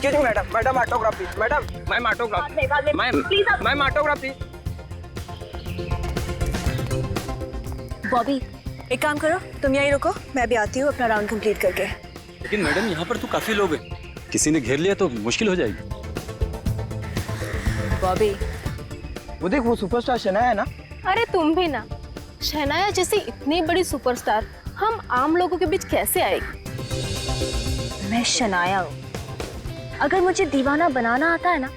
Excuse me madam, madam autograph please, madam ma'am autograph, ma'am autograph please. Bobby एक काम करो, तुम यहीं रुको, मैं भी आती हूँ अपना राउंड कंप्लीट करके। लेकिन मैडम यहाँ पर तो काफी लोग हैं, किसी ने घेर लिया तो मुश्किल हो जाएगी। बॉबी वो देख, वो सुपरस्टार शनाया है ना। अरे तुम भी ना, शहनाया जैसी इतनी बड़ी सुपरस्टार हम आम लोगों के बीच कैसे आएगी? मैं शनाया हूँ, अगर मुझे दीवाना बनाना आता है ना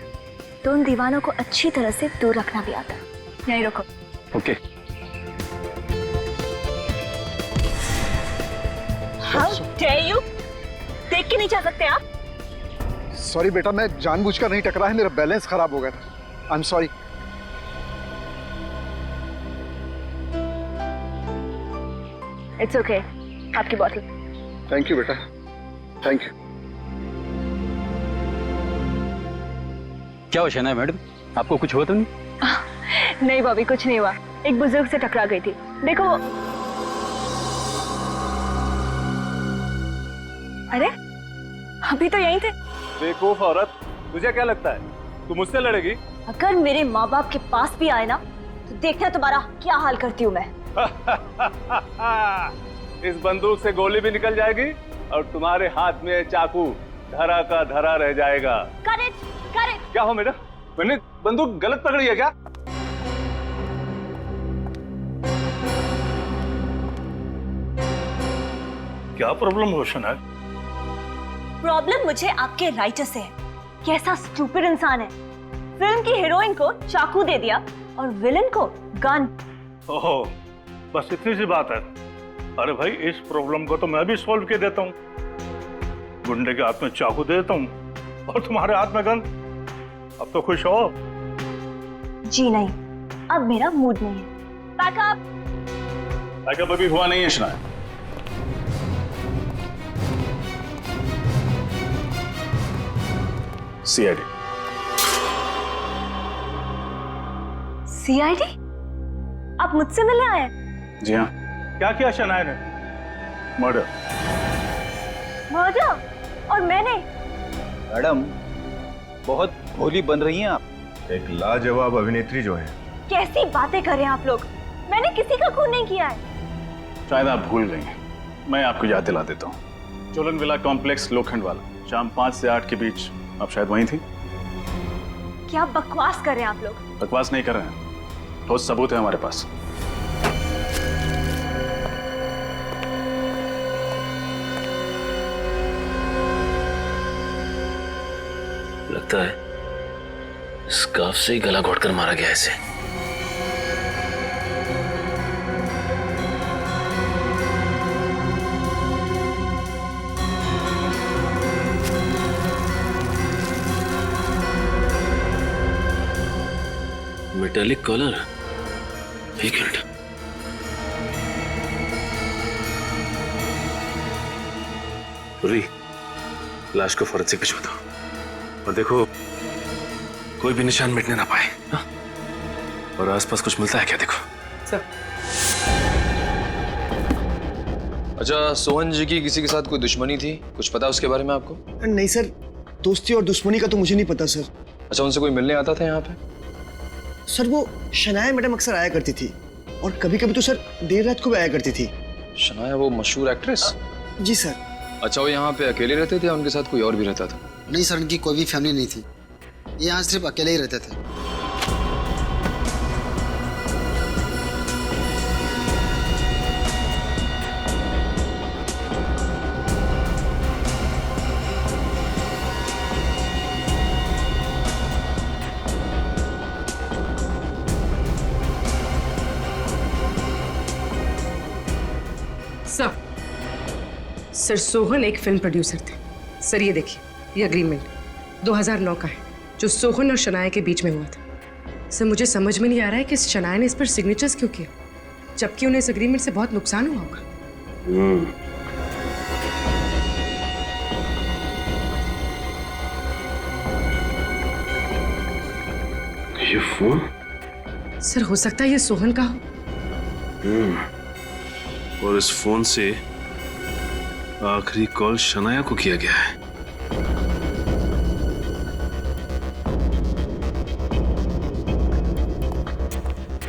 तो उन दीवानों को अच्छी तरह से दूर रखना भी आता है। यहीं रुको। ओके। How dare you? देख के नहीं जा सकते आप? सॉरी बेटा, मैं जानबूझकर नहीं टकरा है, मेरा बैलेंस खराब हो गया था। I am sorry. It's okay, आपकी बॉटल। थैंक यू बेटा, थैंक यू। क्या हो शहनाया मैडम, आपको कुछ हुआ तो नहीं? नहीं बॉबी, कुछ नहीं हुआ, एक बुजुर्ग से टकरा गई थी। देखो अरे अभी तो यहीं थे। बेवकूफ औरत, तुझे क्या लगता है तू मुझसे लड़ेगी? अगर मेरे माँ बाप के पास भी आए ना तो देखना तुम्हारा क्या हाल करती हूँ मैं। इस बंदूक से गोली भी निकल जाएगी और तुम्हारे हाथ में चाकू धरा का धरा रह जाएगा। Correct correct. क्या हो मैडम, मैंने बंदूक गलत पकड़ी है क्या? क्या प्रॉब्लम हो शनाया? प्रॉब्लम मुझे आपके राइटर से है। कैसा स्टूपिड इंसान है, फिल्म की हीरोइन को चाकू दे दिया और विलन को गन। ओहो, बस इतनी सी बात है। अरे भाई, इस प्रॉब्लम को तो मैं भी सॉल्व कर देता हूँ। गुंडे के हाथ में चाकू दे देता हूँ और तुम्हारे हाथ में गन। अब तो खुश हो? जी नहीं, अब मेरा मूड नहीं है। बैकअप। बैकअप अभी हुआ नहीं है शनाया। सीआईडी। सीआईडी? आप मुझसे मिलने आए? जी हाँ। क्या किया शनाया ने? मर्डर। मर्डर? और मैंने? मैडम बहुत भोली बन रही हैं आप। एक लाजवाब अभिनेत्री जो है। कैसी बातें कर रहे हैं आप लोग, मैंने किसी का खून नहीं किया है। शायद आप भूल गई हैं, मैं आपको याद दिला देता हूँ। चोलन विला कॉम्प्लेक्स लोखंड वाला, शाम 5 से 8 के बीच आप शायद वहीं थी। क्या बकवास कर रहे हैं आप लोग? बकवास नहीं कर रहे हैं, ठोस सबूत है हमारे पास। लगता है स्कार्फ से ही गला घोटकर मारा गया इसे। मेटालिक कॉलर, एक मिनट। लाश को फोरेंसिक भिजवा दो और देखो कोई भी निशान मिटने ना पाए। हा? और आसपास कुछ मिलता है क्या, देखो। सर। अच्छा, सोहन जी की किसी के साथ कोई दुश्मनी थी, कुछ पता उसके बारे में आपको? नहीं सर, दोस्ती और दुश्मनी का तो मुझे नहीं पता सर। अच्छा, उनसे कोई मिलने आता था यहाँ पे? सर वो शनाया मैडम अक्सर आया करती थी और कभी कभी तो सर देर रात को भी आया करती थी। शनाया वो मशहूर एक्ट्रेस? जी सर। अच्छा, वो यहाँ पे अकेले रहते थे या उनके साथ कोई और भी रहता था? नहीं सर, उनकी कोई भी फैमिली नहीं थी, ये यहाँ सिर्फ अकेले ही रहते थे। सर सोहन एक फिल्म प्रोड्यूसर थे। सर ये देखिए, ये अग्रीमेंट 2009 का है जो सोहन और शनाया के बीच में हुआ था। सर मुझे समझ में नहीं आ रहा है कि शनाया ने इस पर सिग्नेचर्स क्यों किया, जबकि उन्हें इस अग्रीमेंट से बहुत नुकसान हुआ होगा। ये फोन? सर हो सकता है ये सोहन का हो। और इस फोन से आखिरी कॉल शनाया को किया गया है।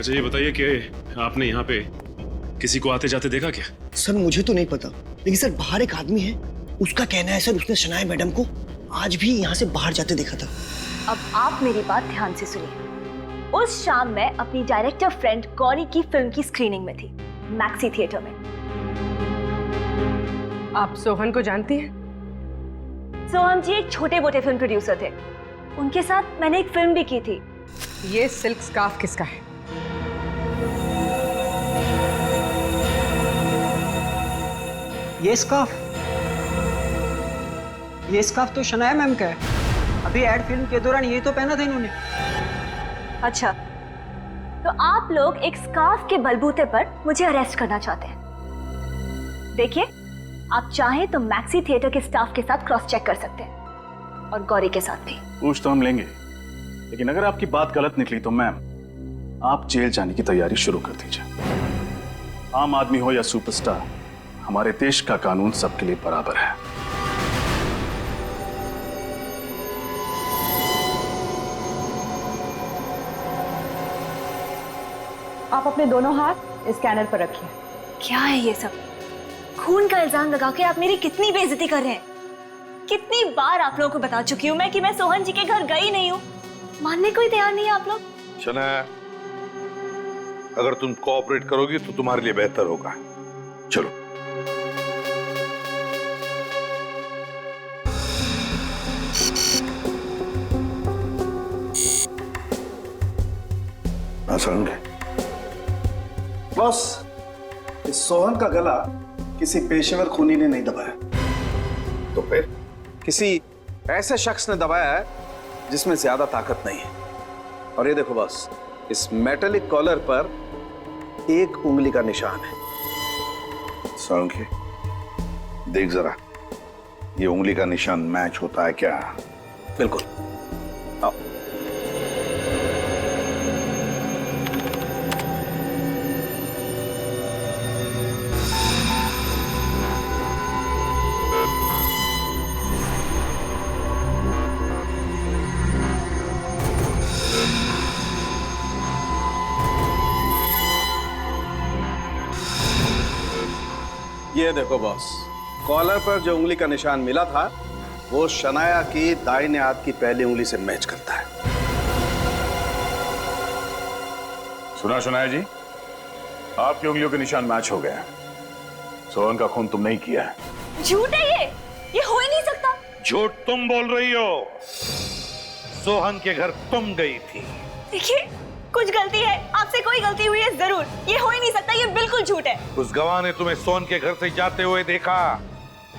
अच्छा ये बताइए कि आपने यहाँ पे किसी को आते जाते देखा क्या? सर मुझे तो नहीं पता, लेकिन सर बाहर एक आदमी है, उसका कहना है सर उसने शनाया मैडम को आज भी यहाँ से बाहर जाते देखा था। अब आप मेरी बात ध्यान से सुनिए। उस शाम मैं अपनी डायरेक्टर फ्रेंड गौरी की फिल्म की स्क्रीनिंग में थी, मैक्सी थिएटर में। आप सोहन को जानती हैं? सोहन जी एक छोटे मोटे फिल्म प्रोड्यूसर थे, उनके साथ मैंने एक फिल्म भी की थी। ये सिल्क स्कार्फ किसका है? ये स्कार्फ तो शनाया मैम का है। अभी एड फिल्म के दौरान ये तो पहना था इन्होंने। अच्छा, तो आप लोग एक स्कार्फ के बलबूते पर मुझे अरेस्ट करना चाहते हैं। देखिए, आप चाहें तो मैक्सी थिएटर के स्टाफ के साथ क्रॉस चेक कर सकते हैं और गौरी के साथ भी। पूछ तो हम लेंगे, लेकिन अगर आपकी बात गलत निकली तो मैम आप जेल जाने की तैयारी शुरू कर दीजिए। आम आदमी हो या सुपरस्टार, हमारे देश का कानून सबके लिए बराबर है। आप अपने दोनों हाथ स्कैनर पर रखिए। क्या है ये सब? खून का इल्जाम लगा के आप मेरी कितनी बेइज्जती कर रहे हैं। कितनी बार आप लोगों को बता चुकी हूँ मैं कि मैं सोहन जी के घर गई नहीं हूँ, मानने को ही तैयार नहीं है आप लोग। शनाया, अगर तुम कोऑपरेट करोगी तो तुम्हारे लिए बेहतर होगा। चलो। बॉस, इस सोहन का गला किसी पेशेवर खूनी ने नहीं दबाया। तो फिर किसी ऐसे शख्स ने दबाया है जिसमें ज्यादा ताकत नहीं है। और ये देखो बॉस, इस मेटेलिक कॉलर पर एक उंगली का निशान है। सोलंकी, देख जरा, ये उंगली का निशान मैच होता है क्या? बिल्कुल। आओ। ये देखो बॉस, कॉलर पर जो उंगली का निशान मिला था वो शनाया की दाहिने हाथ की पहली उंगली से मैच करता है। सुना शनाया जी, आपकी उंगलियों के निशान मैच हो गए। सोहन का खून तुम नहीं किया है। झूठ है ये हो ही नहीं सकता। झूठ तुम बोल रही हो। सोहन के घर तुम गई थी। देखिए, कुछ गलती है, आपसे कोई गलती हुई है जरूर। ये हो ही नहीं सकता, ये बिल्कुल झूठ है। उस गवाह ने तुम्हें सोहन के घर से जाते हुए देखा,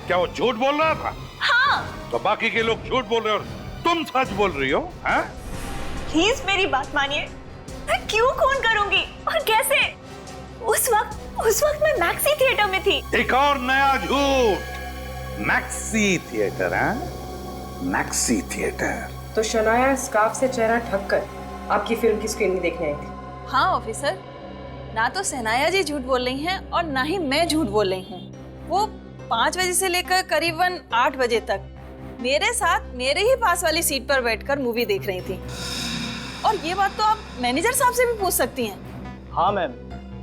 क्या वो झूठ बोल रहा था? हाँ। तो बाकी के लोग झूठ बोल रहे हो और तुम सच बोल रही हो? हैं? प्लीज मेरी बात मानिए, मैं क्यों खून करूंगी और कैसे? उस वक्त मैं मैक्सी थिएटर में थी। एक और नया झूठ, मैक्सी थिएटर है? Maxi theatre. तो शनाया स्कार्फ से चेहरा ढककर आपकी फिल्म की स्क्रीनिंग देखने आई थी? हाँ ऑफिसर, ना तो शनाया जी झूठ बोल रही हैं और ना ही मैं झूठ बोल रही हूँ। वो 5 बजे से लेकर करीबन 8 बजे तक मेरे साथ मेरे ही पास वाली सीट पर बैठकर मूवी देख रही थी। और ये बात तो आप मैनेजर साहब से भी पूछ सकती हैं। हाँ मैम,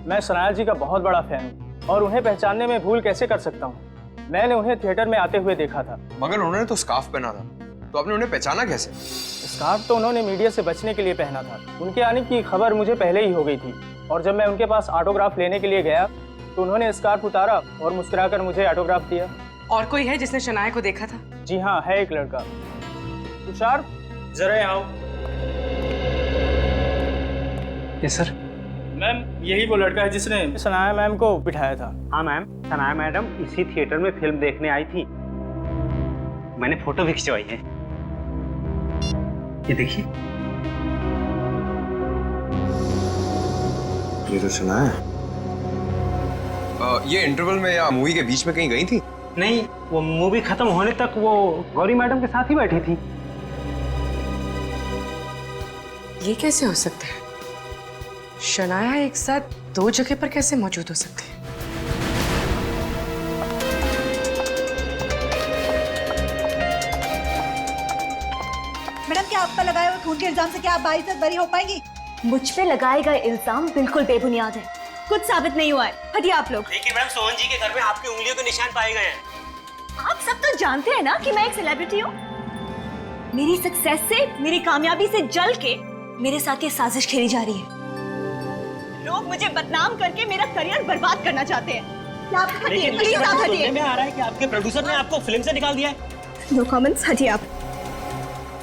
मैं शनाया जी का बहुत बड़ा फैन हूँ और उन्हें पहचानने में भूल कैसे कर सकता हूँ। मैंने उन्हें थिएटर में आते हुए देखा था। मगर उन्होंने तो स्कार्फ पहना था, तो आपने उन्हें पहचाना कैसे? स्कार्फ तो उन्होंने मीडिया से बचने के लिए पहना था। उनके आने की खबर मुझे पहले ही हो गई थी और जब मैं उनके पास ऑटोग्राफ लेने के लिए गया तो उन्होंने स्कार्फ उतारा और मुस्कुराकर मुझे ऑटोग्राफ दिया। और कोई है जिसने शनाया को देखा था? जी हाँ, है एक लड़का। तुषार, जरा यहाँ आओ। Yes sir. मैम, यही वो लड़का है जिसने शनाया मैम को बिठाया था। हाँ मैम, शनाया मैडम इसी थिएटर में फिल्म देखने आई थी। मैंने फोटो भी खिंचवाई है, ये देखिए। ये तो सुना है। ये इंटरवल में या मूवी के बीच में कहीं गई थी? नहीं, वो मूवी खत्म होने तक वो गौरी मैडम के साथ ही बैठी थी। ये कैसे हो सकता है? शनाया एक साथ 2 जगह पर कैसे मौजूद हो सकते हैं? मैडम, क्या आप पर लगाए हुए खून के इल्जाम से क्या आप बाइज्जत बरी हो पाएंगी? मुझ पे लगाए गए इल्जाम बिल्कुल बेबुनियाद है, कुछ साबित नहीं हुआ है। हटिए आप लोग। लेकिन मैडम सोहन जी के घर में आपकी उंगलियों के निशान पाए गए हैं। आप सब तो जानते हैं ना कि मैं एक सेलिब्रिटी हूँ। मेरी सक्सेस से, मेरी कामयाबी से जल के मेरे साथ ये साजिश खेली जा रही है। लोग मुझे बदनाम करके मेरा करियर बर्बाद करना चाहते हैं। आप हटिए, प्लीज आप हटिए। सुनने में आ रहा है कि आपके प्रोड्यूसर ने आपको फिल्म से निकाल दिया है। नो कमेंट्स, हटिए आप।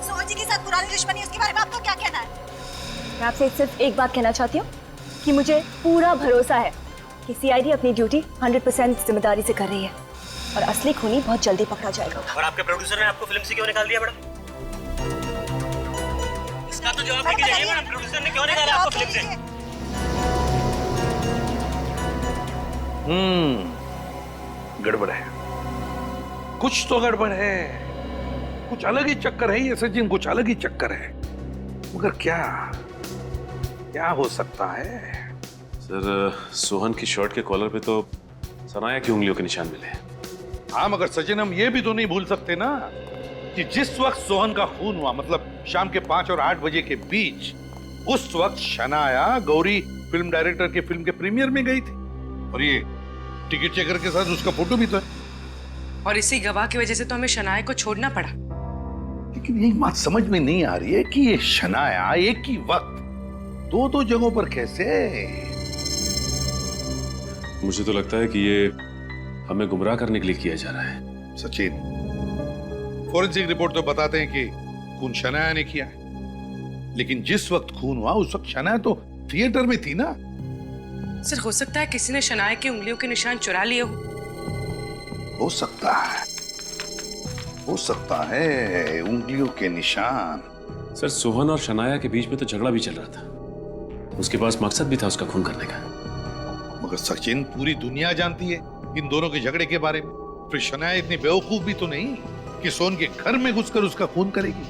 सोहन जी के साथ पुरानी दुश्मनी, उसके बारे में आपको क्या कहना है? मैं आपसे सिर्फ एक बात कहना चाहती हूँ कि मुझे पूरा भरोसा है कि सीआईडी अपनी ड्यूटी 100% जिम्मेदारी से कर रही है और असली खूनी बहुत जल्दी पकड़ा जाएगा। और आपके प्रोड्यूसर ने आपको फिल्म से क्यों निकाल दिया मैडम? इसका तो जवाब देके जाइए मैडम, प्रोड्यूसर ने क्यों निकाला आपको फिल्म से? गड़बड़ है, कुछ तो गड़बड़ है, कुछ अलग ही चक्कर है ये सचिन, कुछ अलग ही चक्कर है। मगर क्या क्या हो सकता है? सर, सोहन की शर्ट के कॉलर पे तो सनाया की उंगलियों के निशान मिले। हाँ, मगर सचिन हम ये भी तो नहीं भूल सकते ना कि जिस वक्त सोहन का खून हुआ, मतलब शाम के 5 और 8 बजे के बीच, उस वक्त शनाया गौरी फिल्म डायरेक्टर के फिल्म के प्रीमियर में गई थी और ये टिकट चेकर के साथ उसका फोटो भी तो है। और इसी गवाह की वजह से तो हमें शनाया को छोड़ना पड़ा। लेकिन एक बात समझ में नहीं आ रही है कि ये शनाया एक ही वक्त दो जगहों पर कैसे? मुझे तो लगता है कि ये हमें गुमराह करने के लिए किया जा रहा है। सचिन, फॉरेंसिक रिपोर्ट तो बताते हैं कि खून शनाया ने किया है, लेकिन जिस वक्त खून हुआ उस वक्त शनाया तो थिएटर में थी ना। सर, हो सकता है किसी ने शनाया की उंगलियों के निशान चुरा लिए हो सकता है, हो सकता है उंगलियों के निशान। सर, सोहन और शनाया के बीच में तो झगड़ा भी चल रहा था, उसके पास मकसद भी था उसका खून करने का। मगर सचिन, पूरी दुनिया जानती है इन दोनों के झगड़े के बारे में। फिर शनाया इतनी बेवकूफ भी तो नहीं कि सोहन के घर में घुसकर उसका खून करेगी।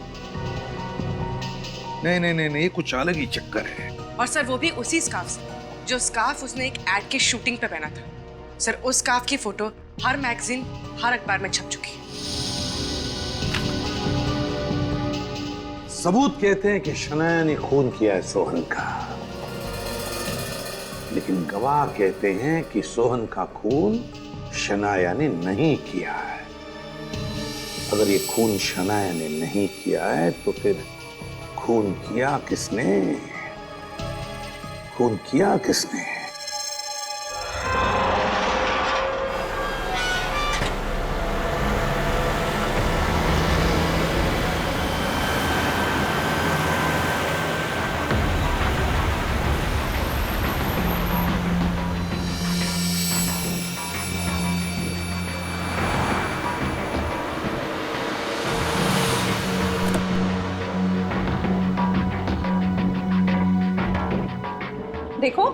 नहीं नहीं नहीं नहीं, ये कुछ अलग ही चक्कर है। और सर, वो भी उसी स्कार्फ से, जो स्कार्फ उसने एक एड की शूटिंग पे पहना था। सर, उस स्कार्फ की फोटो हर मैगजीन, हर अखबार में छप चुकी है। सबूत कहते हैं कि शनाया ने खून किया है सोहन का, लेकिन गवाह कहते हैं कि सोहन का खून शनाया ने नहीं किया है। अगर ये खून शनाया ने नहीं किया है तो फिर खून किया किसने? खून किया किसने? देखो,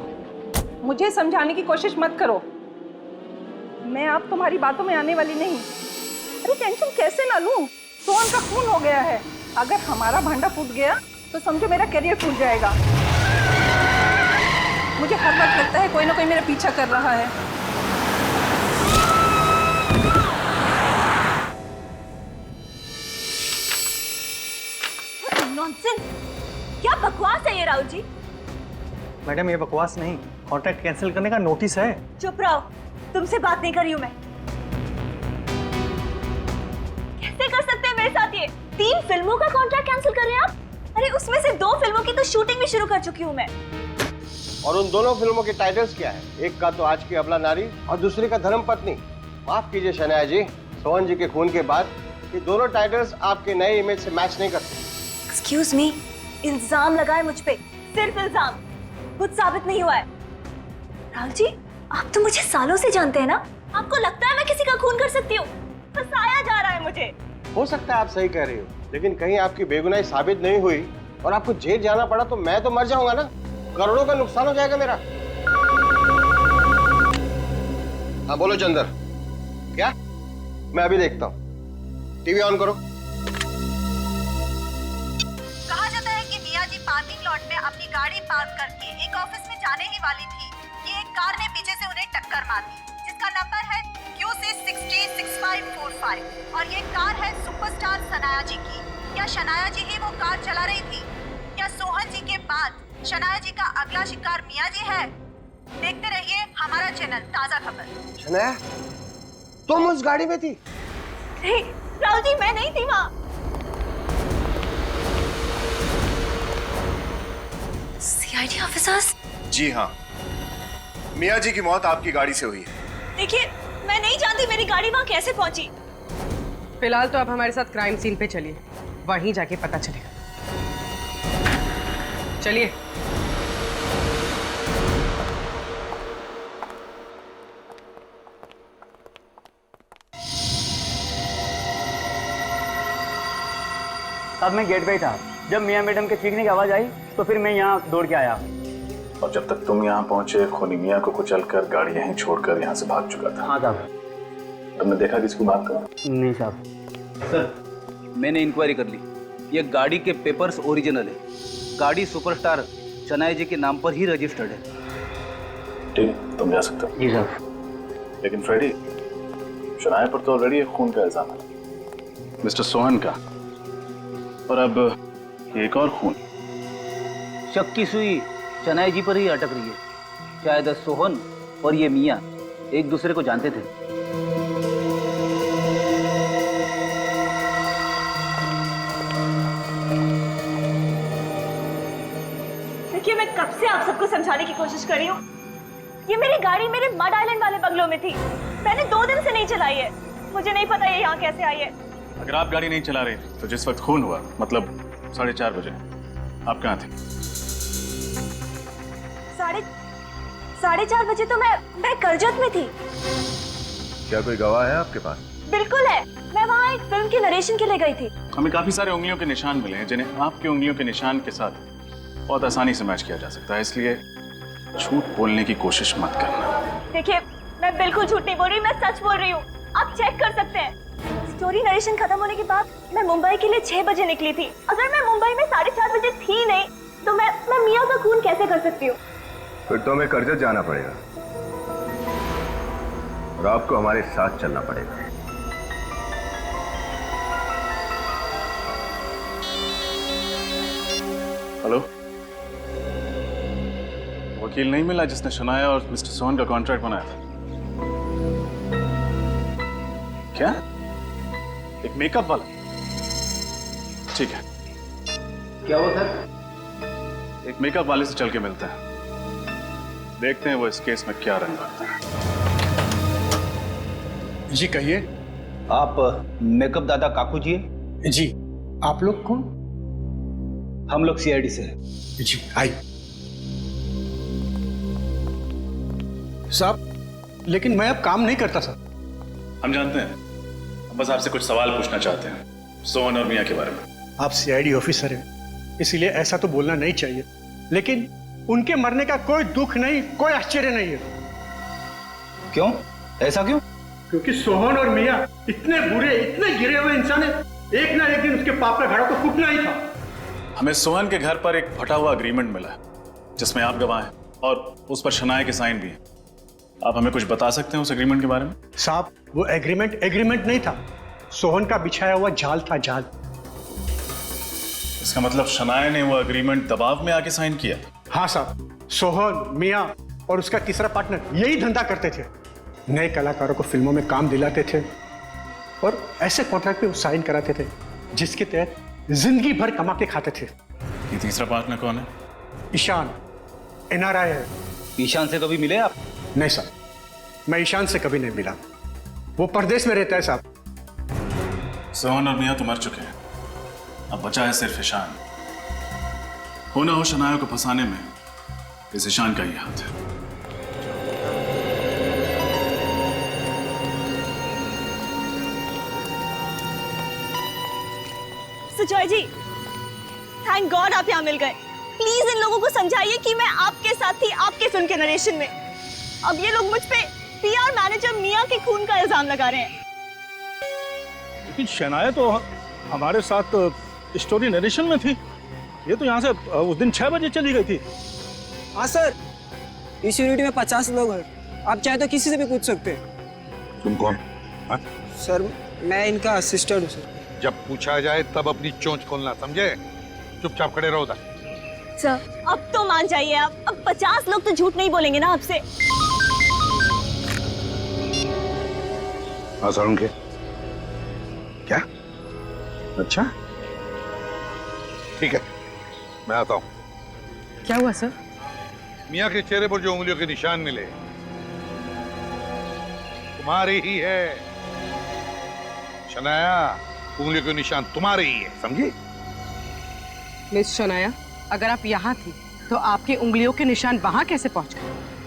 मुझे समझाने की कोशिश मत करो, मैं अब तुम्हारी बातों में आने वाली नहीं। अरे टेंशन कैसे ना लूं? सोहन का खून हो गया है, अगर हमारा भांडा फूट गया तो समझो मेरा करियर फूट जाएगा। मुझे हर वक्त लगता है कोई ना कोई मेरा पीछा कर रहा है। नॉनसेंस, क्या बकवास है ये राहुल जी? मैडम, ये बकवास नहीं, कॉन्ट्रैक्ट कैंसिल करने का नोटिस है। चुप रहो, तुमसे बात नहीं कर रही हूँ मैं। कैसे कर सकते हैं मेरे साथ ये? 3 फिल्मों का कॉन्ट्रैक्ट कैंसिल कर रहे हैं आप? अरे उसमें से 2 फिल्मों की तो शूटिंग भी शुरू कर चुकी हूँ मैं। और उन दोनों फिल्मों के टाइटल्स क्या है? एक का तो आज की अबला नारी और दूसरी का धर्म पत्नी। माफ कीजिए शनाया जी, सोहन जी के खून के बाद ये दोनों टाइटल्स आपके नए इमेज से मैच नहीं करते। एक्सक्यूज मी, इल्जाम लगाए मुझ पे, सिर्फ इल्जाम, कुछ साबित नहीं हुआ है। राहुल जी, आप तो मुझे सालों से जानते हैं ना, आपको लगता है मैं किसी का खून कर सकती हूँ? फंसाया जा रहा है मुझे। हो सकता है आप सही कह रही हो, लेकिन कहीं आपकी बेगुनाही साबित नहीं हुई और आपको जेल जाना पड़ा तो मैं तो मर जाऊंगा ना, करोड़ों का नुकसान हो जाएगा मेरा। हाँ बोलो चंदर, क्या? मैं अभी देखता हूँ, टीवी ऑन करो। कहा जाता है कि मिया जी पार्किंग लॉट में अपनी गाड़ी पार्क करके एक ऑफिस में जाने ही वाली थी कि एक कार ने पीछे से उन्हें टक्कर मार दी, जिसका नंबर है QC606545 और ये कार है सुपरस्टार शनाया जी की। क्या शनाया जी ही वो कार चला रही थी? क्या सोहन जी के बाद शनाया जी का अगला शिकार मिया जी है। देखते रहिए हमारा चैनल ताजा खबर। शनाया, तुम उस गाड़ी में थी? नहीं राहुल जी, मैं नहीं थी वहाँ। CID officers? जी हाँ, मिया जी की मौत आपकी गाड़ी से हुई है। देखिए, मैं नहीं जानती मेरी गाड़ी वहाँ कैसे पहुंची। फिलहाल तो आप हमारे साथ क्राइम सीन पे चलिए, वहीं जाके पता चलेगा। चलिए। तब मैं गेट पे ही था। जब मियां मैडम के चीखने की आवाज आई तो फिर मैं यहाँ दौड़ के आया। और जब तक तुम यहाँ पहुंचे, खूनी मिया को कुचलकर गाड़ी यहीं छोड़कर यहाँ से भाग चुका था। हाँ साहब। तुमने देखा किसको बात कर? नहीं साहब। सर, मैंने इंक्वायरी कर ली। ये गाड़ी के पेपर्स ओरिजिनल है। गाड़ी सुपरस्टार शनाया जी के नाम पर ही रजिस्टर्ड है। ठीक, तुम जा सकते हो। जी साहब। लेकिन फ्रेडी, शनाया पर तो ऑलरेडी एक खून का इल्जाम है, मिस्टर सोहन का, और अब एक और खून। शक की सुई शनाया जी पर ही अटक रही है। शायद सोहन और ये मियां एक दूसरे को जानते थे। देखिए, मैं कब से आप सबको समझाने की कोशिश कर रही हूँ। ये मेरी गाड़ी मेरे मड आइलैंड वाले बंगलों में थी। मैंने 2 दिन से नहीं चलाई है। मुझे नहीं पता ये यहाँ कैसे आई है। अगर आप गाड़ी नहीं चला रहे थे तो जिस वक्त खून हुआ, मतलब 4:30 बजे, आप कहाँ थे? 4:30 बजे तो मैं करजत में थी। क्या कोई गवाह है आपके पास? बिल्कुल है। मैं वहाँ एक फिल्म की नरेशन के लिए गई थी। हमें काफी सारे उंगलियों के निशान मिले हैं जिन्हें आपकी उंगलियों के निशान के साथ बहुत आसानी से मैच किया जा सकता है, इसलिए झूठ बोलने की कोशिश मत करना। देखिए, मैं बिल्कुल झूठ नहीं बोल रही, मैं सच बोल रही हूँ। आप चेक कर सकते हैं। स्टोरी नरेशन खत्म होने के बाद मैं मुंबई के लिए 6 बजे निकली थी। अगर मैं मुंबई में 4:30 बजे थी नहीं तो मैं मियां का खून कैसे कर सकती हूँ? फिर तो हमें करजत जाना पड़ेगा और आपको हमारे साथ चलना पड़ेगा। हेलो, वकील नहीं मिला जिसने शनाया और मिस्टर सोहन का कॉन्ट्रैक्ट बनाया था? क्या? एक मेकअप वाला? ठीक है। क्या हुआ सर? एक मेकअप वाले से चल के मिलते हैं, देखते हैं वो इस केस में क्या रंग भरता है। जी कहिए। आप मेकअप दादा काकू जी? जी। आप लोग कौन? हम लोग सीआईडी से हैं। जी आई। साहब, लेकिन मैं अब काम नहीं करता सर। हम जानते हैं, हम बस आपसे कुछ सवाल पूछना चाहते हैं सोहन और मियां के बारे में। आप सीआईडी ऑफिसर हैं, इसीलिए ऐसा तो बोलना नहीं चाहिए, लेकिन उनके मरने का कोई दुख नहीं, कोई आश्चर्य नहीं है। क्यों? ऐसा क्यों? क्योंकि सोहन और मियां इतने बुरे, इतने गिरे हुए इंसान हैं, एक ना एक दिन उसके पाप का घड़ा तो फूटना ही था। हमें सोहन के घर पर एक फटा हुआ एग्रीमेंट मिला है जिसमें आप गवाह हैं और उस पर शनाया के साइन भी हैं। आप हमें कुछ बता सकते हैं उस एग्रीमेंट के बारे में? साहब, वो एग्रीमेंट नहीं था, सोहन का बिछाया हुआ जाल था, जाल। इसका मतलब शनाया ने वो एग्रीमेंट दबाव में आके साइन किया? हाँ साहब, सोहन, मियां और उसका तीसरा पार्टनर यही धंधा करते थे। नए कलाकारों को फिल्मों में काम दिलाते थे और ऐसे कॉन्ट्रैक्ट पे वो साइन कराते थे जिसके तहत जिंदगी भर कमा के खाते थे। ये तीसरा पार्टनर कौन है? ईशान, NRI है। ईशान से कभी मिले आप? नहीं साहब, मैं ईशान से कभी नहीं मिला, वो परदेश में रहता है साहब। सोहन और मियां तो मर चुके हैं, अब बचा है सिर्फ ईशान। हो ना हो शनाया को फंसाने में इस ईशान का ही हाथ है। सुजॉय जी, थैंक गॉड आप यहाँ मिल गए। प्लीज इन लोगों को समझाइए कि मैं आपके साथ थी आपके फिल्म के नरेशन में। अब ये लोग मुझ पे PR मैनेजर मियां के खून का इल्जाम लगा रहे हैं। लेकिन शनाया तो हमारे साथ स्टोरी नरेशन में थी। ये तो यहाँ से उस दिन 6 बजे चली गई थी। हाँ सर, इस यूनिट में 50 लोग हैं, आप चाहे तो किसी से भी पूछ सकते हैं। तुम कौन? हाँ? सर, मैं इनका असिस्टेंट हूँ सर। जब पूछा जाए तब अपनी चोंच खोलना, समझे? चुपचाप खड़े रहो उधर। सर अब तो मान जाइए आप, अब 50 लोग तो झूठ नहीं बोलेंगे ना आपसे। हाँ सारुण के क्या? अच्छा ठीक है, मैं आता हूं। क्या हुआ सर? मियाँ के चेहरे पर जो उंगलियों के निशान मिले तुम्हारे ही है। शनाया, उंगलियों के निशान तुम्हारे ही है, समझी? मिस शनाया, अगर आप यहाँ थी तो आपकी उंगलियों के निशान वहाँ कैसे पहुँच गए?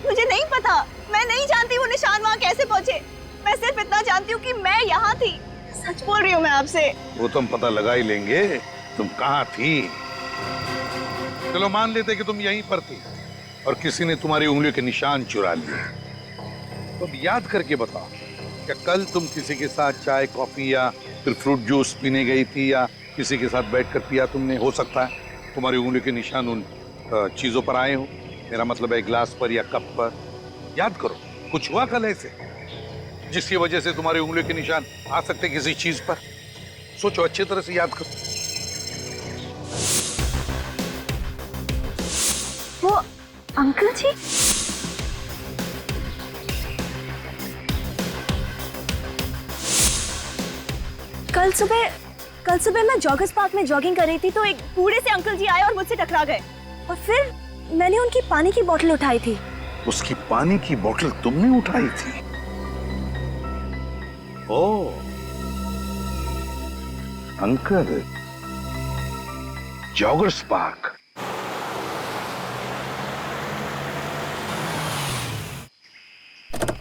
मुझे नहीं पता, मैं नहीं जानती वो निशान वहाँ कैसे पहुँचे। मैं सिर्फ इतना जानती हूँ कि मैं यहाँ थी। सच बोल रही हूँ मैं आपसे। वो तुम पता लगा ही लेंगे तुम कहाँ थी। चलो मान लेते कि तुम यहीं पर थी और किसी ने तुम्हारी उंगलियों के निशान चुरा लिए। तो याद करके बताओ, क्या कल तुम किसी के साथ चाय कॉफी या फिर फ्रूट जूस पीने गई थी, या किसी के साथ बैठकर पिया तुमने? हो सकता है तुम्हारी उंगलियों के निशान उन चीजों पर आए हो। मेरा मतलब है गिलास पर या कप पर। याद करो, कुछ हुआ कल ऐसे जिसकी वजह से तुम्हारी उंगलियों के निशान आ सकते किसी चीज पर? सोचो, अच्छी तरह से याद करो। वो अंकल जी? कल सुबह मैं जॉगर्स पार्क में जॉगिंग कर रही थी तो एक बूढ़े से अंकल जी आए और मुझसे टकरा गए, और फिर मैंने उनकी पानी की बोतल उठाई थी। उसकी पानी की बोतल तुमने उठाई थी? ओ अंकल, जॉगर्स पार्क।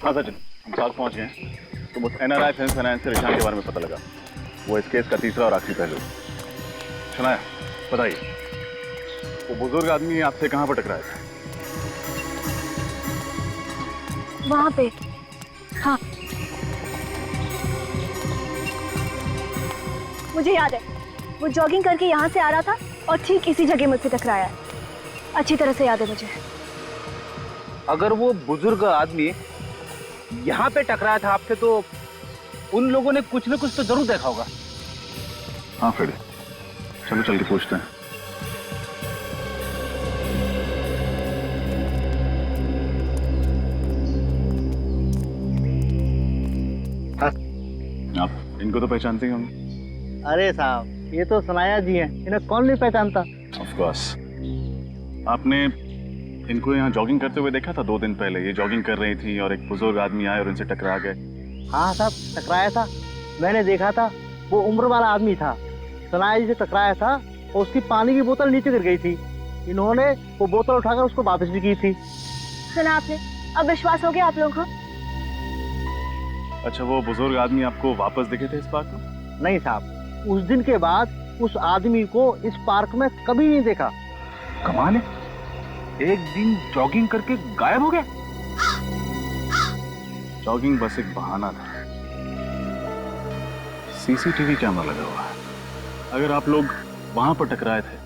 हाँ सचिन, हम पास पहुंच गए हैं। तो बस NRI फिल्म फाइनेंस से निशान के बारे में पता लगा। वो इस केस का तीसरा और आखिरी पहलू। शनाया, बताइए, वो बुजुर्ग आदमी आपसे कहाँ पर टकराया था? वहां पे। हाँ, मुझे याद है, वो जॉगिंग करके यहाँ से आ रहा था और ठीक इसी जगह मुझसे टकराया। अच्छी तरह से याद है मुझे। अगर वो बुजुर्ग आदमी यहाँ पे टकराया था आपसे तो उन लोगों ने कुछ न कुछ तो जरूर देखा होगा। हाँ फ्रेडी, चलो चल के पूछते हैं। आप इनको तो पहचानते ही होंगे। अरे साहब, ये तो सनाया जी हैं, इन्हें कौन नहीं पहचानता। Of course. आपने इनको यहाँ जॉगिंग करते हुए देखा था 2 दिन पहले? ये जॉगिंग कर रही थी और एक बुजुर्ग आदमी आए और इनसे टकरा गए। हाँ साहब, टकराया था, मैंने देखा था। वो उम्र वाला आदमी था, सनाया जी से टकराया था और उसकी पानी की बोतल नीचे गिर गई थी। इन्होंने वो बोतल उठाकर उसको वापस भी की थी। सुना आपने? अब विश्वास हो गया आप लोगों को? अच्छा, वो बुजुर्ग आदमी आपको वापस दिखे थे इस पार्क में? नहीं साहब, उस दिन के बाद उस आदमी को इस पार्क में कभी नहीं देखा। कमाल है, एक दिन जॉगिंग करके गायब हो गया। जॉगिंग बस एक बहाना था। CCTV कैमरा लगा हुआ है। अगर आप लोग वहां पर टकराए थे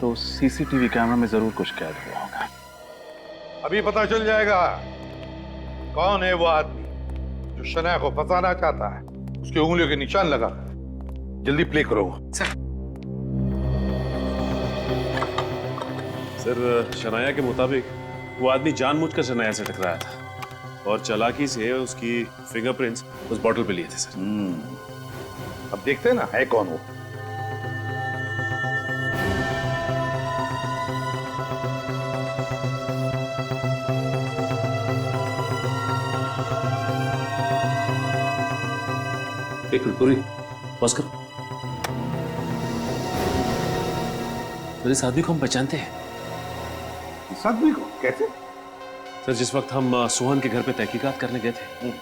तो CCTV कैमरा में जरूर कुछ कैद हुआ होगा। अभी पता चल जाएगा कौन है वो आदमी जो शनाया को फंसाना चाहता है। उसकी उंगलियों के निशान लगा। जल्दी प्ले करो। सर, शनाया के मुताबिक वो आदमी जानबूझकर शनाया से टकराया था और चालाकी से उसकी फिंगरप्रिंट्स उस बॉटल पे लिए थे सर। अब देखते हैं ना है कौन वो। एक मिनट पूरी पॉज करो। सर, इस आदमी को हम पहचानते हैं। इस आदमी को कैसे? सर, जिस वक्त हम सोहन के घर पे तहकीकात करने गए थे,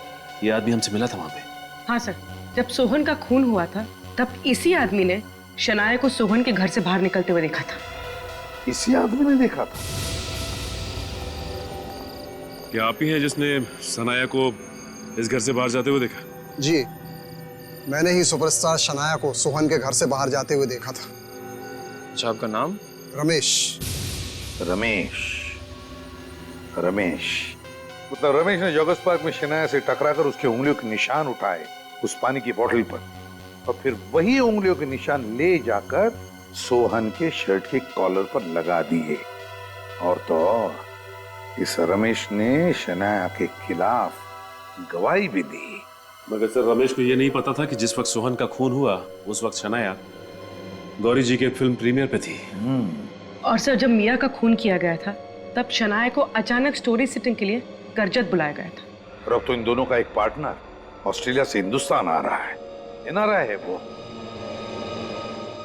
ये आदमी हमसे मिला था वहां पे। हाँ सर, जब सोहन का खून हुआ था तब इसी आदमी ने शनाया को सोहन के घर से बाहर निकलते हुए देखा था। इसी आदमी ने देखा था? क्या आप ही हैं जिसने शनाया को इस घर से बाहर जाते हुए देखा? जी, मैंने ही सुपरस्टार शनाया को सोहन के घर से बाहर जाते हुए देखा था। अच्छा, आपका नाम? रमेश। रमेश मतलब रमेश ने जॉगर्स पार्क में शनाया से टकराकर उसके उंगलियों के निशान उठाए उस पानी की बोतल पर, और फिर वही उंगलियों के निशान ले जाकर सोहन के शर्ट के कॉलर पर लगा दिए। और तो और इस रमेश ने शनाया के खिलाफ गवाही भी दी। मगर सर रमेश को ये नहीं पता था कि जिस वक्त सोहन का खून हुआ उस वक्त शनाया गौरी जी के फिल्म प्रीमियर पे थी। और सर जब मिया का खून किया गया था तब शनाया को अचानक स्टोरी सिटिंग के लिए करजत बुलाया गया था। और अब तो इन दोनों का एक पार्टनर ऑस्ट्रेलिया से हिंदुस्तान आ रहा है, एनआरआई है वो।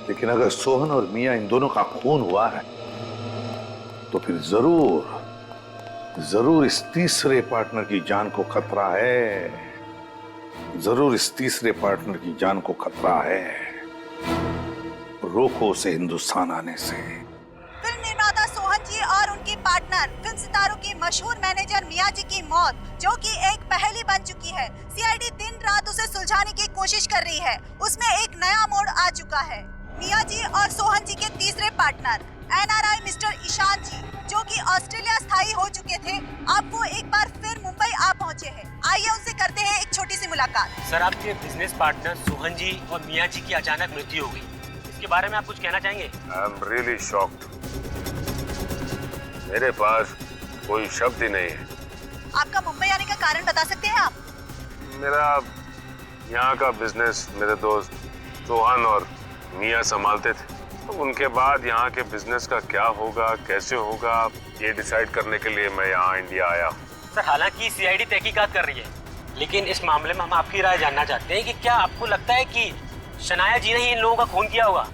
लेकिन अगर सोहन और मिया इन दोनों का खून हुआ है तो फिर जरूर इस तीसरे पार्टनर की जान को खतरा है। जरूर इस तीसरे पार्टनर की जान को खतरा है। रोको उसे हिंदुस्तान आने से। फिल्म निर्माता सोहन जी और उनके पार्टनर फिल्म सितारों की मशहूर मैनेजर मिया जी की मौत, जो कि एक पहेली बन चुकी है। सीआईडी दिन रात उसे सुलझाने की कोशिश कर रही है। उसमें एक नया मोड़ आ चुका है। मिया जी और सोहन जी के तीसरे पार्टनर एनआरआई मिस्टर ईशान जी, जो कि ऑस्ट्रेलिया स्थायी हो चुके थे, अब वो एक बार फिर मुंबई आ पहुंचे हैं। आइए उनसे करते हैं एक छोटी सी मुलाकात। सर, आपके बिजनेस पार्टनर सोहन जी और मिया जी की अचानक मृत्यु हो गई, इसके बारे में आप कुछ कहना चाहेंगे? I am really shocked. मेरे पास कोई शब्द ही नहीं है। आपका मुंबई आने का कारण बता सकते हैं आप? मेरा यहाँ का बिजनेस मेरे दोस्त सोहन और मिया संभालते थे। तो उनके बाद यहाँ के बिजनेस का क्या होगा, कैसे होगा, ये डिसाइड करने के लिए मैं यहाँ इंडिया आया हूँ। सर, हालांकि सीआईडी तहकीकात कर रही है, लेकिन इस मामले में हम आपकी राय जानना चाहते हैं कि क्या आपको लगता है कि शनाया जी ने ही इन लोगों का खून किया होगा?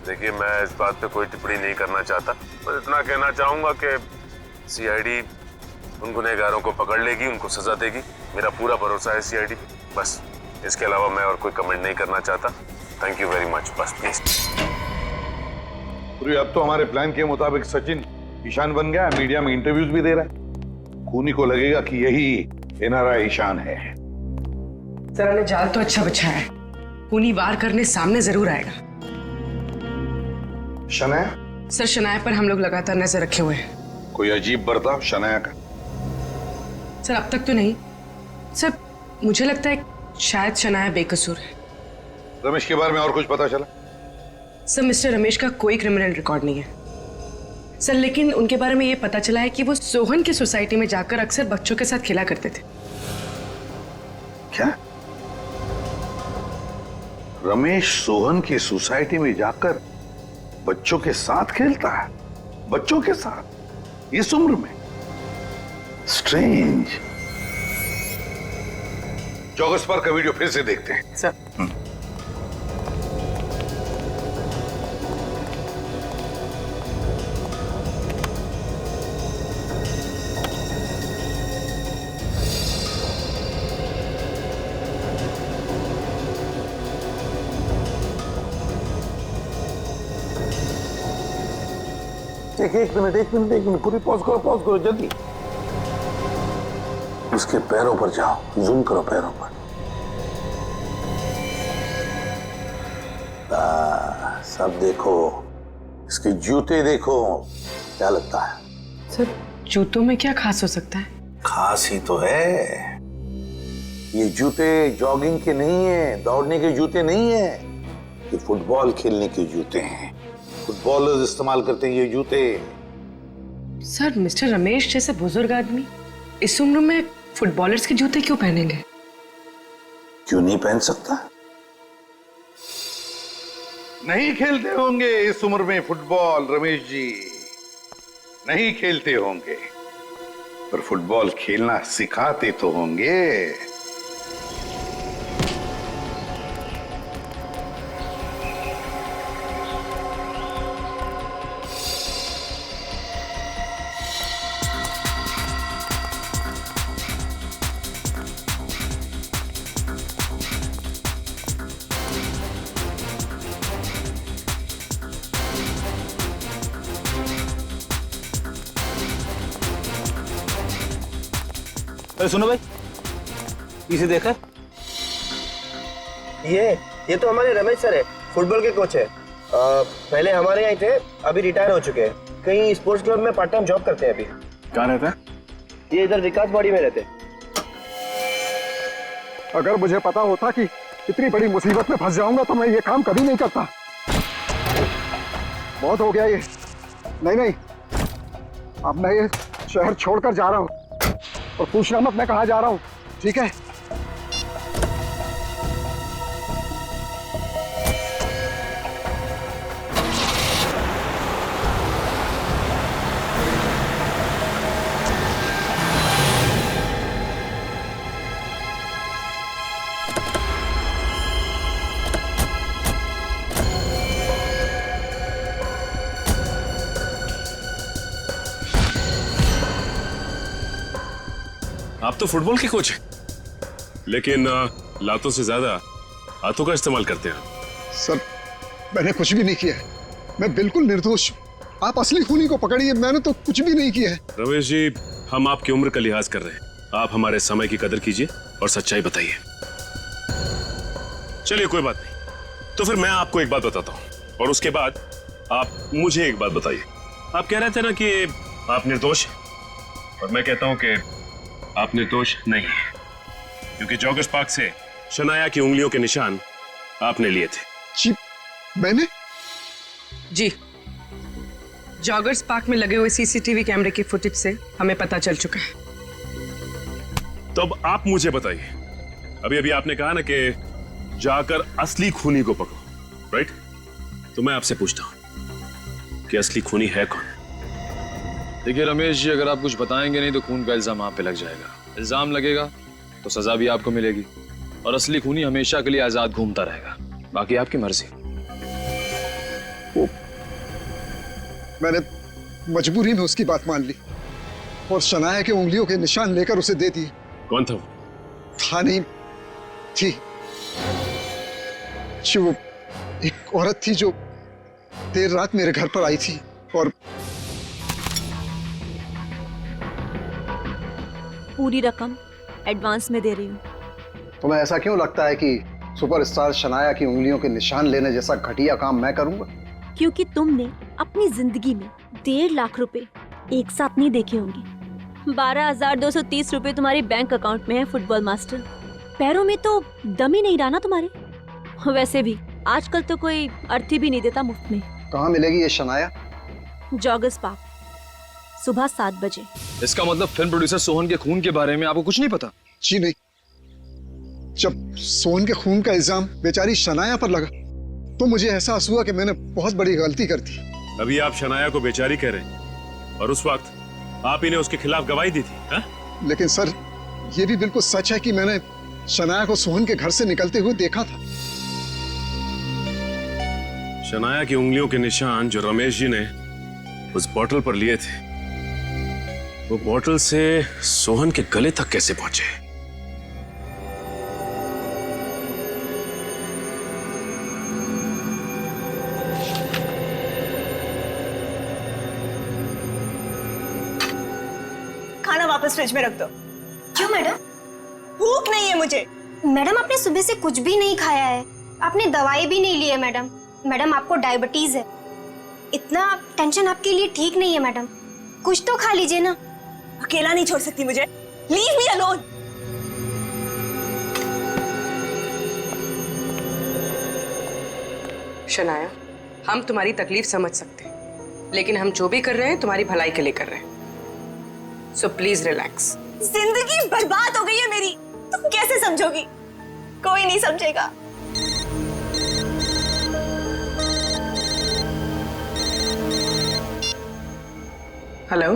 देखिए, मैं इस बात पे कोई टिप्पणी नहीं करना चाहता। बस इतना कहना चाहूँगा कि सीआईडी उन गुनहगारों को पकड़ लेगी, उनको सजा देगी। मेरा पूरा भरोसा है सीआईडी पे। बस इसके अलावा मैं और कोई कमेंट नहीं करना चाहता। Thank you very much. बस प्लीज। अब तो हमारे प्लान के मुताबिक सचिन ईशान बन गया, मीडिया में इंटरव्यूज भी दे रहा है। खूनी को लगेगा कि यही एनआरआई ईशान है। सर ने जाल तो अच्छा बिछा है, खूनी वार करने सामने जरूर आएगा। शनाया? सर, शनाया पर हम लोग लगातार नजर रखे हुए हैं। कोई अजीब बर्ताव शनाया का? सर, अब तक तो नहीं। सर, मुझे लगता है शायद शनाया बेकसूर है। रमेश के बारे में और कुछ पता चला? सर, मिस्टर रमेश का कोई क्रिमिनल रिकॉर्ड नहीं है सर, लेकिन उनके बारे में ये पता चला है कि वो सोहन की सोसाइटी में जाकर अक्सर बच्चों के साथ खेला करते थे। क्या? रमेश सोहन की सोसाइटी में जाकर बच्चों के साथ खेलता है? बच्चों के साथ इस उम्र में? स्ट्रेंज। जॉगर्स पार्क का वीडियो फिर से देखते हैं सर। एक मिनट पूरी पॉज करो जल्दी। उसके पैरों पर जाओ, जूम करो पैरों पर। सब देखो, इसके जूते देखो, क्या लगता है? सर, जूतों में क्या खास हो सकता है? खास ही तो है। ये जूते जॉगिंग के नहीं है, दौड़ने के जूते नहीं है, ये फुटबॉल खेलने के जूते हैं। फुटबॉलर्स इस्तेमाल करते हैं ये जूते। सर, मिस्टर रमेश जैसे बुजुर्ग आदमी इस उम्र में फुटबॉलर्स के जूते क्यों पहनेंगे? क्यों नहीं पहन सकता? नहीं खेलते होंगे इस उम्र में फुटबॉल, रमेश जी नहीं खेलते होंगे, पर फुटबॉल खेलना सिखाते तो होंगे। अरे सुनो भाई, इसे देखा? ये तो हमारे रमेश सर है, फुटबॉल के कोच है। पहले हमारे यहाँ थे, अभी रिटायर हो चुके हैं। कहीं स्पोर्ट्स क्लब में पार्ट टाइम जॉब करते हैं अभी। कहाँ रहते हैं? ये इधर विकास बॉडी में रहते हैं। अगर मुझे पता होता कि इतनी बड़ी मुसीबत में फंस जाऊंगा तो मैं ये काम कभी नहीं करता। बहुत हो गया ये। नहीं नहीं, अब मैं ये शहर छोड़कर जा रहा हूँ और पूछना मत मैं कहाँ जा रहा हूँ, ठीक है? आप तो फुटबॉल के कोच हैं, लेकिन लातों से ज्यादा हाथों का इस्तेमाल करते हैं। सर, मैंने कुछ भी नहीं किया है, मैं बिल्कुल निर्दोष हूँ। आप असली खूनी को पकड़िए, मैंने तो कुछ भी नहीं किया है। रमेश जी, हम आपकी उम्र का लिहाज कर रहे हैं। आप हमारे समय की कदर कीजिए और सच्चाई बताइए। चलिए कोई बात नहीं, तो फिर मैं आपको एक बात बताता हूँ और उसके बाद आप मुझे एक बात बताइए। आप कह रहे थे ना कि आप निर्दोष हैं, और मैं कहता हूं कि आप निर्दोष नहीं हैं, क्योंकि जॉगर्स पार्क से शनाया की उंगलियों के निशान आपने लिए थे। जी, मैंने? जी, जॉगर्स पार्क में लगे हुए सीसीटीवी कैमरे की फुटेज से हमें पता चल चुका है। तो अब आप मुझे बताइए, अभी अभी आपने कहा ना कि जाकर असली खूनी को पकड़ो, राइट? तो मैं आपसे पूछता हूं कि असली खूनी है कौन? देखिए रमेश जी, अगर आप कुछ बताएंगे नहीं तो खून का इल्जाम आप पे लग जाएगा। इल्जाम लगेगा तो सजा भी आपको मिलेगी, और असली खूनी हमेशा के लिए आजाद घूमता रहेगा। बाकी आपकी मर्जी। मैंने मजबूरी में उसकी बात मान ली और शनाया के उंगलियों के निशान लेकर उसे दे दिए। कौन था वो? था नहीं, थी। वो एक औरत थी जो देर रात मेरे घर पर आई थी और पूरी रकम एडवांस में दे रही हूँ। तुम्हें ऐसा क्यों लगता है कि सुपरस्टार शनाया की उंगलियों के निशान लेने जैसा घटिया काम मैं करूंगा? क्योंकि तुमने अपनी जिंदगी में 1.5 लाख रुपए एक साथ नहीं देखे होंगे। 12,230 रुपए तुम्हारे बैंक अकाउंट में है फुटबॉल मास्टर। पैरों में तो दम ही नहीं रहा ना तुम्हारे। वैसे भी आजकल तो कोई अर्थी भी नहीं देता मुफ्त में। कहाँ मिलेगी ये शनाया? जॉगर्स पार्क, सुबह 7 बजे। इसका मतलब फिल्म प्रोड्यूसर सोहन के खून के बारे में आपको कुछ नहीं पता? जी नहीं। जब सोहन के खून का इल्जाम बेचारी शनाया पर लगा तो मुझे एहसास हुआ कि मैंने बहुत बड़ी गलती कर दी। अभी आप शनाया को बेचारी कह रहे हैं और उस वक्त आप ही ने उसके खिलाफ गवाही दी थी, हा? लेकिन सर, ये भी बिल्कुल सच है कि मैंने शनाया को सोहन के घर से निकलते हुए देखा था। शनाया की उंगलियों के निशान जो रमेश जी ने उस बोतल पर लिए थे, वो बोतल से सोहन के गले तक कैसे पहुंचे? खाना वापस फ्रिज में रख दो। क्यों मैडम? भूख नहीं है मुझे। मैडम, आपने सुबह से कुछ भी नहीं खाया है, आपने दवाई भी नहीं ली है मैडम। मैडम, आपको डायबिटीज है, इतना टेंशन आपके लिए ठीक नहीं है मैडम। कुछ तो खा लीजिए ना। अकेला नहीं छोड़ सकती मुझे। Leave me alone. शनाया, हम तुम्हारी तकलीफ समझ सकते हैं, लेकिन हम जो भी कर रहे हैं तुम्हारी भलाई के लिए कर रहे हैं। So please relax. जिंदगी बर्बाद हो गई है मेरी, तुम कैसे समझोगी? कोई नहीं समझेगा। Hello,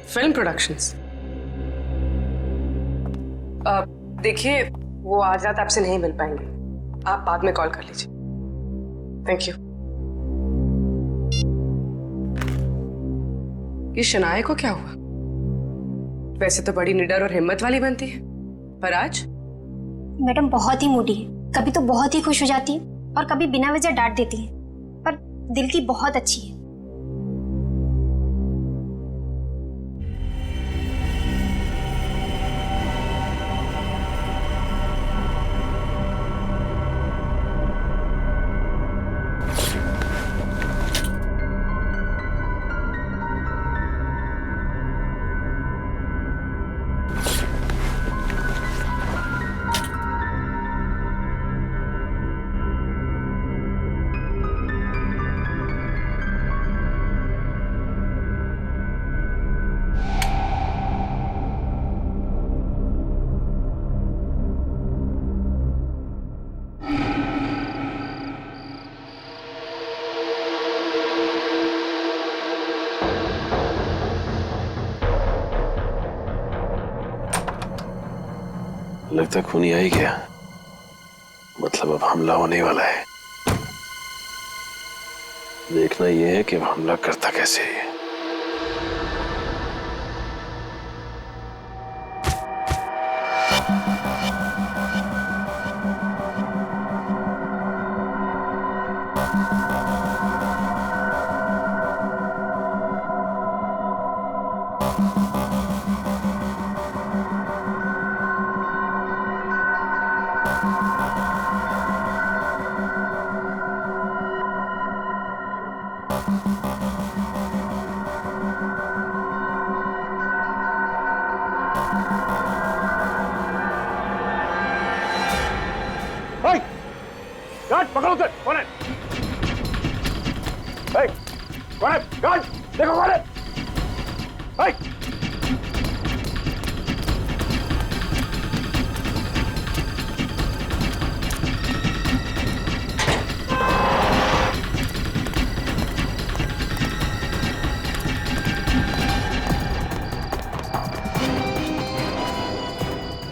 film productions. देखिए, वो आज रात आपसे नहीं मिल पाएंगे, आप बाद में कॉल कर लीजिए। Thank you. कि शनाया को क्या हुआ? वैसे तो बड़ी निडर और हिम्मत वाली बनती है, पर आज? मैडम बहुत ही मूडी है, कभी तो बहुत ही खुश हो जाती है और कभी बिना वजह डांट देती है, पर दिल की बहुत अच्छी है। लगता है खूनी आ ही गया। मतलब अब हमला होने वाला है। देखना यह है कि अब हमला करता कैसे है। गार्ड पकड़ो उसे। कौन है? कौन है? गार्ड देखो कौन है?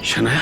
शनाया,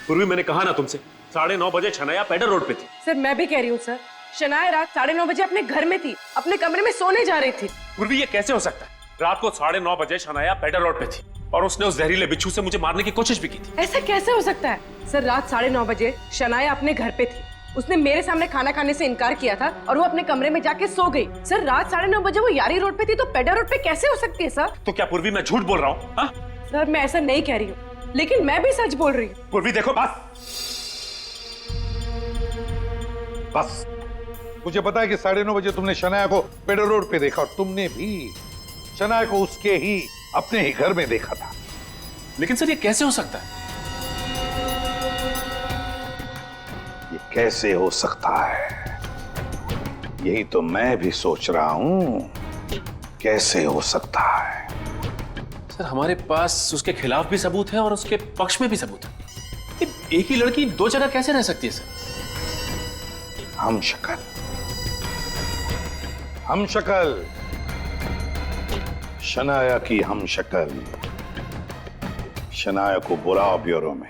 पूर्वी मैंने कहा ना तुमसे, 9:30 बजे शनाया पेडर रोड पे थी। सर मैं भी कह रही हूँ सर, शनाया रात 9:30 बजे अपने घर में थी, अपने कमरे में सोने जा रही थी। पूर्वी ये कैसे हो सकता है? रात को 9:30 बजे शनाया पेडर रोड पे थी और उसने उस जहरीले बिच्छू से मुझे मारने की कोशिश भी की थी। ऐसा कैसे हो सकता है सर? रात 9:30 बजे शनाया अपने घर पे थी, उसने मेरे सामने खाना खाने से इनकार किया था और वो अपने कमरे में जाके सो गई। सर रात 9:30 बजे वो यारी रोड पे थी तो पेडर रोड पे कैसे हो सकती है सर? तो क्या पूर्वी मैं झूठ बोल रहा हूँ? सर मैं ऐसा नहीं कह रही हूँ, लेकिन मैं भी सच बोल रही हूँ। पूर्वी देखो, बस मुझे पता है कि 9:30 बजे तुमने शनाया को पेडर रोड पे देखा और तुमने भी शनाया को उसके ही अपने ही घर में देखा था। लेकिन सर ये कैसे हो सकता है? ये कैसे हो सकता है, यही तो मैं भी सोच रहा हूं, कैसे हो सकता है। सर हमारे पास उसके खिलाफ भी सबूत है और उसके पक्ष में भी सबूत है। एक ही लड़की दो जगह कैसे रह सकती है सर? हम शक्ल शनाया की हम शक्ल, शनाया को बुलाओ ब्यूरो में।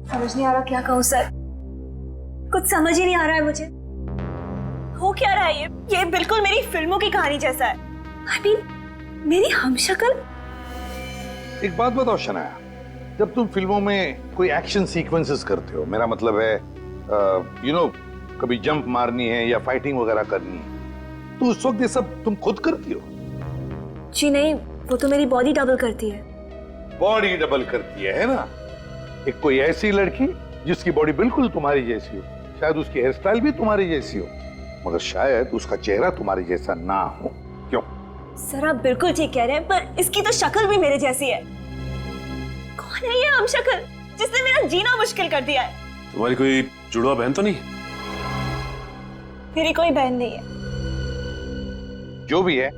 समझ नहीं आ रहा क्या कहूँ सर, कुछ समझ ही नहीं आ रहा है मुझे। हो क्या रहा है ये बिल्कुल मेरी फिल्मों की कहानी जैसा है। I mean, मेरी हमशक्ल। एक बात बताओ शनाया, जब तुम फिल्मों में कोई एक्शन सीक्वेंसेस करते हो, मेरा मतलब है कभी जंप मारनी है या फाइटिंग वगैरह करनी है, तो उस वक्त ये सब तुम खुद करती हो? जी नहीं, वो तो मेरी बॉडी डबल करती है। बॉडी डबल करती है ना? एक कोई ऐसी लड़की जिसकी बॉडी बिल्कुल तुम्हारी जैसी हो, शायद उसकी हेयर स्टाइल भी तुम्हारी जैसी हो, मगर शायद उसका चेहरा तुम्हारे जैसा ना हो। क्यों? सर आप बिल्कुल ठीक कह रहे हैं, पर इसकी तो शक्ल भी मेरे जैसी है। कौन है ये हमशक्ल जिसने मेरा जीना मुश्किल कर दिया है? तुम्हारी कोई जुड़वा बहन तो नहीं? मेरी कोई बहन नहीं है। जो भी है,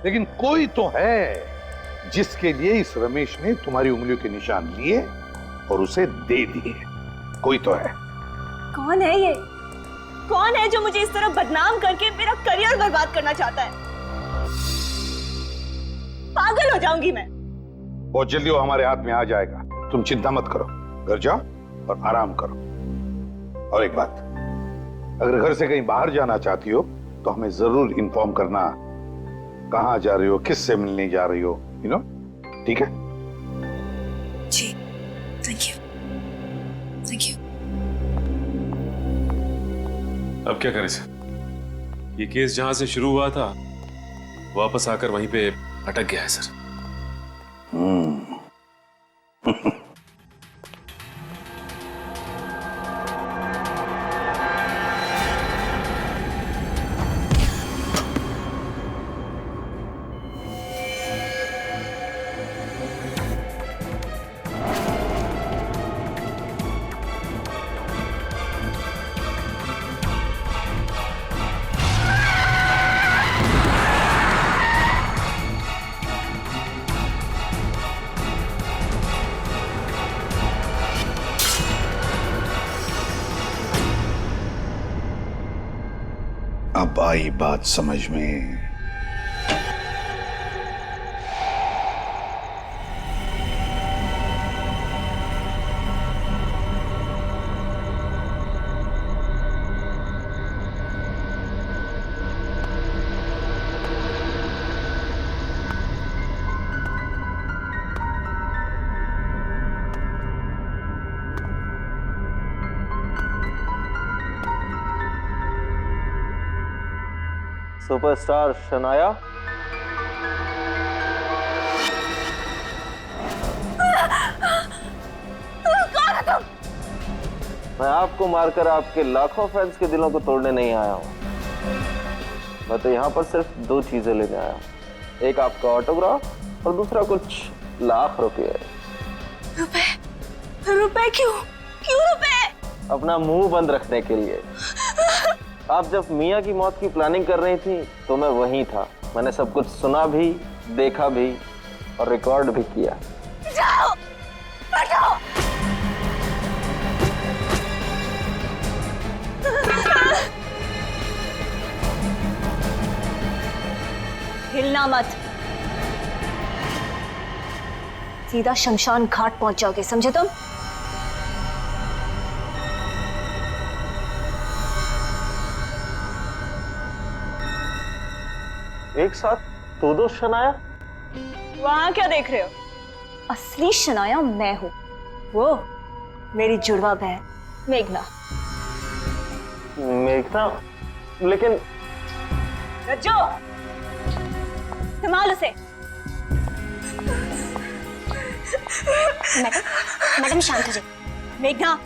लेकिन कोई तो है जिसके लिए इस रमेश ने तुम्हारी उंगलियों के निशान लिए और उसे दे दिए। कोई तो है। कौन है ये? कौन है जो मुझे इस तरह बदनाम करके मेरा करियर बर्बाद करना चाहता है? पागल हो जाऊंगी मैं। बहुत जल्दी वो हमारे हाथ में आ जाएगा, तुम चिंता मत करो। घर जाओ और आराम करो। और एक बात, अगर घर से कहीं बाहर जाना चाहती हो तो हमें जरूर इन्फॉर्म करना, कहां जा रही हो, किससे मिलने जा रही हो, ठीक है? जी, थैंक यू। अब क्या करें सर? ये केस जहां से शुरू हुआ था वापस आकर वहीं पे अटक गया है सर। अब आई बात समझ में। सुपरस्टार शनाया, कौन हो तुम? मैं आपको मारकर आपके लाखों फैंस के दिलों को तोड़ने नहीं आया हूँ। मैं तो यहाँ पर सिर्फ दो चीजें लेने आया हूँ, एक आपका ऑटोग्राफ और दूसरा कुछ लाख रुपए। रुपए? रुपए क्यों? क्यों रुपए? अपना मुंह बंद रखने के लिए। आप जब मियाँ की मौत की प्लानिंग कर रही थी तो मैं वहीं था। मैंने सब कुछ सुना भी, देखा भी और रिकॉर्ड भी किया। जाओ, हटो। हिलना मत, सीधा शमशान घाट पहुंच जाओगे, समझे तुम? एक साथ दो शनाया? वहां क्या देख रहे हो? असली शनाया मैं हूं, वो मेरी जुड़वा बहन मेघना। मेघना? लेकिन रज्जो, संभाल उसे। मैडम शांत हो जाइए। मेघना,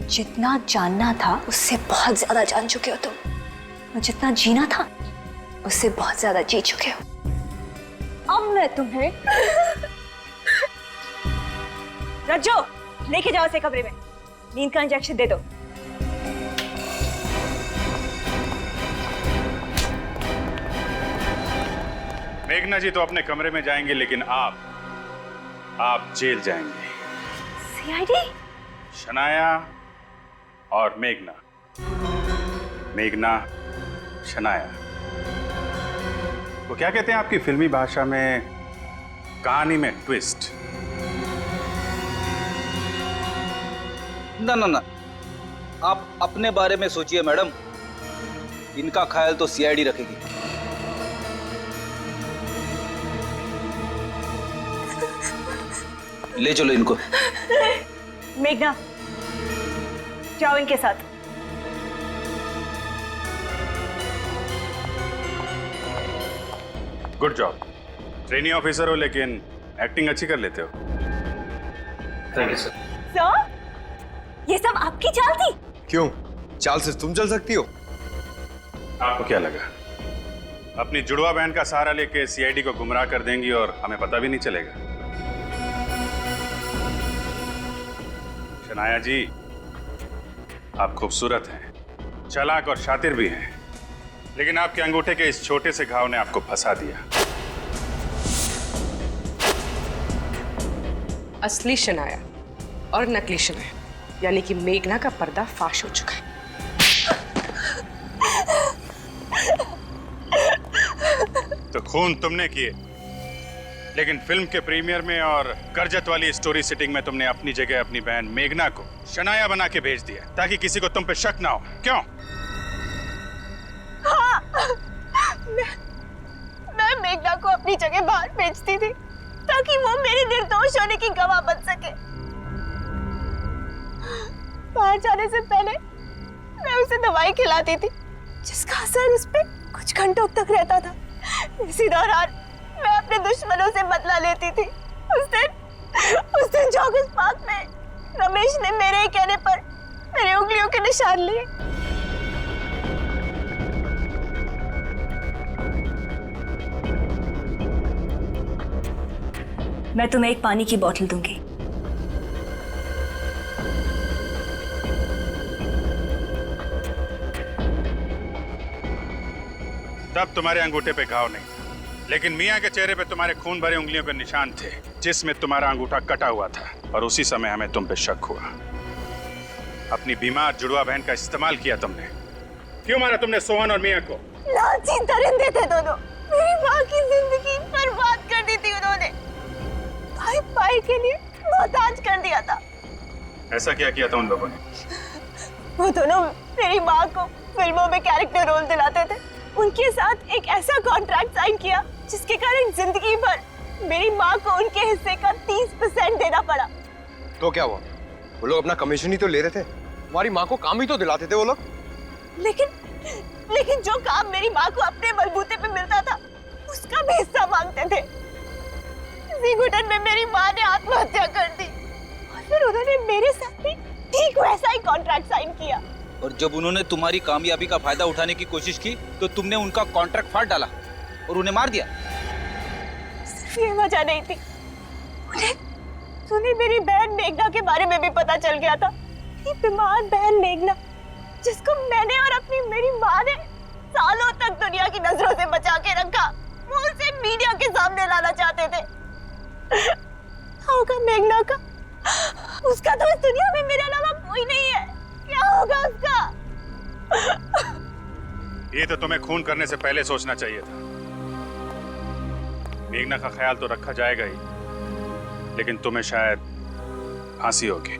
जितना जानना था उससे बहुत ज्यादा जान चुके हो तुम, और जितना जीना था उससे बहुत ज्यादा जी चुके हो। अब मैं तुम्हें रज्जो, लेके जाओ इसे कमरे में, नींद का इंजेक्शन दे दो। मेघना जी तो अपने कमरे में जाएंगे, लेकिन आप जेल जाएंगे। सीआईडी? शनाया और मेघना, मेघना शनाया, वो क्या कहते हैं आपकी फिल्मी भाषा में, कहानी में ट्विस्ट। ना ना ना, आप अपने बारे में सोचिए मैडम, इनका ख्याल तो सीआईडी रखेगी। ले चलो इनको। मेघना, जाओ इनके साथ। गुड जॉब, ट्रेनी ऑफिसर हो लेकिन एक्टिंग अच्छी कर लेते हो। Thank you sir. सर, ये सब आपकी चाल थी? क्यों, चाल से तुम चल सकती हो? आपको क्या लगा अपनी जुड़वा बहन का सहारा लेके सीआईडी को गुमराह कर देंगी और हमें पता भी नहीं चलेगा? शनाया जी, आप खूबसूरत हैं, चालाक और शातिर भी हैं, लेकिन आपके अंगूठे के इस छोटे से घाव ने आपको फंसा दिया। असली शनाया और नकली शनाया यानी कि मेघना का पर्दा फाश हो चुका है। तो खून तुमने किए, लेकिन फिल्म के प्रीमियर में और करजत वाली स्टोरी सेटिंग में तुमने अपनी जगह अपनी बहन मेघना को शनाया बना के भेज दिया ताकि किसी को तुम पे शक ना हो। क्यों? हाँ, मैं मेघना को अपनी जगह बाहर भेजती थी ताकि वो मेरे निर्दोष होने की गवाह बन सके। बाहर जाने से पहले मैं उसे दवाई खिलाती थी जिसका असर उस पे कुछ घंटों तक रहता था। इसी दौरान मैं अपने दुश्मनों से बदला लेती थी। उस दिन जॉगर्स पार्क में रमेश ने मेरे ही कहने पर मेरी उंगलियों के निशान लिए। मैं तुम्हें एक पानी की बोतल दूंगी। तब तुम्हारे अंगूठे पे घाव नहीं था, लेकिन मियाँ के चेहरे पे तुम्हारे खून भरे उंगलियों के निशान थे जिसमें तुम्हारा अंगूठा कटा हुआ था, और उसी समय हमें तुम पे शक हुआ। अपनी बीमार जुड़वा बहन का इस्तेमाल किया तुमने। क्यों मारा तुमने सोहन और मियां को? लालची दरिंदे थे दोनों। मेरी माँ की जिंदगी बर्बाद कर दी थी उन्होंने। भाई पाई के लिए मोहताज कर दिया था। ऐसा क्या किया था उन लोगों ने? वो दोनों मेरी माँ को फिल्मों में कैरेक्टर रोल दिलाते थे। उनके साथ एक ऐसा कॉन्ट्रैक्ट साइन किया जिसके कारण जिंदगी भर मेरी माँ को उनके हिस्से का 30% देना पड़ा। तो क्या हुआ? वो लोग अपना कमीशन ही तो ले रहे थे, हमारी माँ को काम ही तो दिलाते थे वो लोग। लेकिन जो काम मेरी माँ को अपने बलबूते पे मिलता था उसका भी हिस्सा मांगते थे। इसी घुटन में मेरी माँ ने आत्महत्या कर दी और फिर उन्होंने मेरे साथ भी ठीक वैसा ही कॉन्ट्रैक्ट साइन किया। और जब उन्होंने तुम्हारी कामयाबी का फायदा उठाने की कोशिश की तो तुमने उनका कॉन्ट्रैक्ट फाड़ डाला और उन्हें मार दिया। सिर्फ ये वजह नहीं थी, उन्हें मेरी बहन मेघना के बारे में भी पता चल गया था। ये बीमार बहन मेघना जिसको मैंने और अपनी मेरी माँ ने सालों तक दुनिया की नजरों से बचा के रखा, वो उसे मीडिया के सामने लाना चाहते थे। होगा मेघना का? उसका तो इस दुनिया में मेरे अलावा कोई नहीं है। क्या होगा उसका? ये तो तुम्हें खून करने से पहले सोचना चाहिए था। मेघना का ख्याल तो रखा जाएगा ही, लेकिन तुम्हें शायद फांसी होगी।